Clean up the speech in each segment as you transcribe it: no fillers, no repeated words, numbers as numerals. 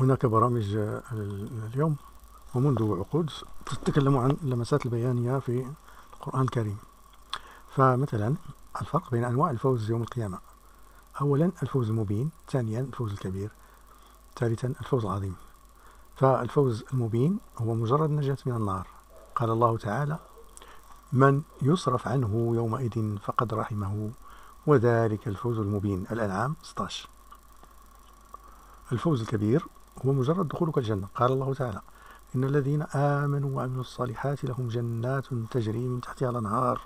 هناك برامج اليوم ومنذ عقود تتكلم عن اللمسات البيانية في القرآن الكريم. فمثلا الفرق بين أنواع الفوز يوم القيامة: أولا الفوز المبين، ثانيا الفوز الكبير، ثالثا الفوز العظيم. فالفوز المبين هو مجرد النجاة من النار. قال الله تعالى: من يصرف عنه يومئذ فقد رحمه وذلك الفوز المبين. الأنعام 16. الفوز الكبير هو مجرد دخولك الجنة. قال الله تعالى: إن الذين آمنوا وعملوا الصالحات لهم جنات تجري من تحتها الأنهار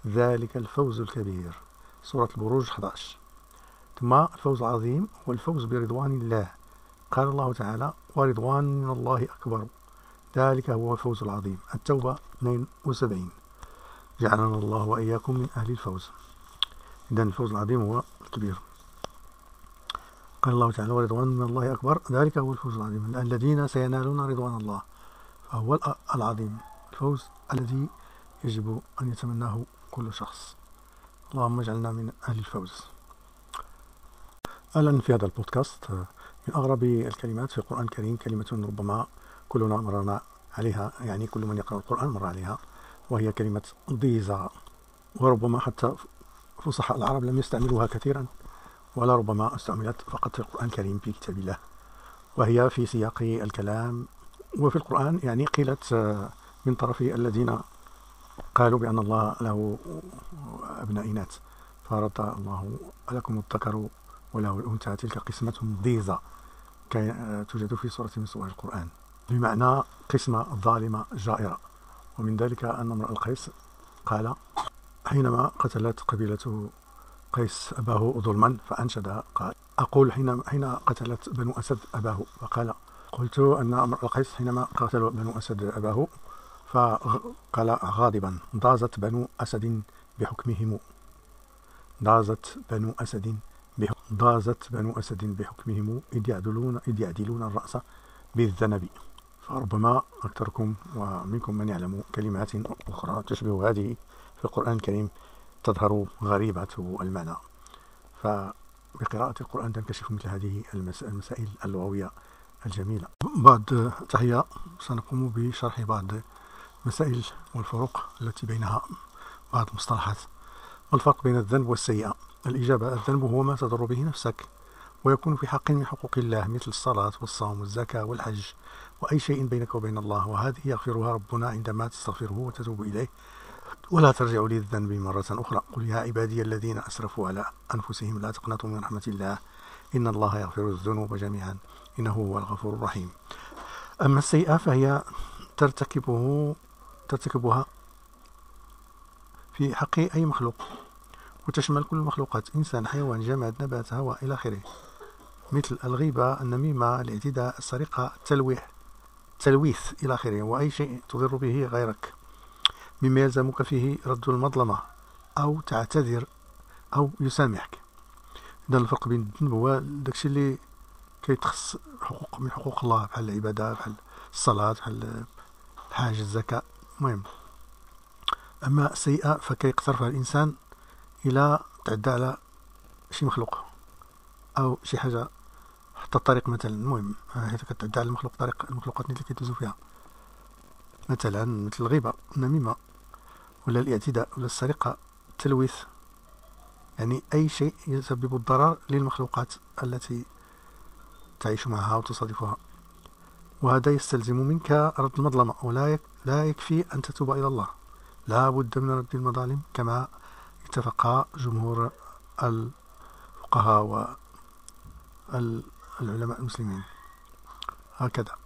ذلك الفوز الكبير. سورة البروج 11. ثم الفوز العظيم هو الفوز برضوان الله. قال الله تعالى: ورضوان من الله أكبر ذلك هو الفوز العظيم. التوبة 72. جعلنا الله وإياكم من أهل الفوز. إذن الفوز العظيم هو الكبير. قال الله تعالى: ورضوان من الله أكبر ذلك هو الفوز العظيم. الذين سينالون رضوان الله فهو العظيم، الفوز الذي يجب أن يتمناه كل شخص. اللهم اجعلنا من أهل الفوز. الآن في هذا البودكاست من أغرب الكلمات في القرآن الكريم كلمة ربما كلنا مرنا عليها، يعني كل من يقرأ القرآن مر عليها، وهي كلمة ضيزة. وربما حتى فصحاء العرب لم يستعملوها كثيرا، ولا ربما استعملت فقط في القرآن الكريم في كتاب الله، وهي في سياق الكلام وفي القرآن، يعني قيلت من طرف الذين قالوا بأن الله له أبناء إناث، فرد الله: لكم الذكر وله الأنثى تلك قسمة ضيزى، توجد في سورة من سور القرآن، بمعنى قسمة ظالمة جائرة. ومن ذلك أن امرؤ القيس قال حينما قتلت قبيلة قيس أباه ظلما فأنشد قال: أقول حين قتلت بنو أسد أباه، فقال: قلت أن امرؤ القيس حينما قتل بنو أسد أباه فقال غاضبا: ضازت بنو أسد بحكمهم، ضازت بنو أسد بحكمهم إذ يعدلون الرأس بالذنب. فربما أكثركم ومنكم من يعلم كلمات أخرى تشبه هذه في القرآن الكريم تظهر غريبة المعنى، فبقراءة القرآن تنكشف مثل هذه المسائل اللغوية الجميلة. بعد تحية سنقوم بشرح بعض مسائل والفروق التي بينها بعض المصطلحات. والفرق بين الذنب والسيئة. الإجابة: الذنب هو ما تضر به نفسك ويكون في حق من حقوق الله مثل الصلاة والصوم والزكاة والحج وأي شيء بينك وبين الله، وهذه يغفرها ربنا عندما تستغفره وتتوب إليه ولا ترجع للذنب مرة أخرى. قل يا عبادي الذين أسرفوا على أنفسهم لا تقنطوا من رحمة الله إن الله يغفر الذنوب جميعا إنه هو الغفور الرحيم. أما السيئة فهي ترتكبها في حق أي مخلوق، وتشمل كل المخلوقات: إنسان، حيوان، جماد، نبات، هواء إلى آخره، مثل الغيبة، النميمة، الاعتداء، السرقة، التلويث إلى آخره، وأي شيء تضر به غيرك مما يلزمك فيه رد المظلمة أو تعتذر أو يسامحك. إذا الفرق بين الذنب هو داكشي اللي كيتخص حقوق من حقوق الله، بحال العبادة، بحال الصلاة، بحال الحاج، الزكاة، المهم. أما السيئة فكيقترفها الإنسان إلى تعدى على شي مخلوق أو شي حاجة، حتى الطريق مثلا، المهم حيث كتعدى على المخلوق، طريق المخلوقات اللي كيدوزو فيها، مثلا مثل الغيبة، النميمة، ولا الاعتداء، ولا السرقة، التلويث، يعني أي شيء يسبب الضرر للمخلوقات التي تعيش معها وتصادفها. وهذا يستلزم منك رد المظلمة، ولا يكفي أن تتوب إلى الله، لا بد من رد المظالم كما اتفق جمهور الفقهاء والعلماء المسلمين. هكذا.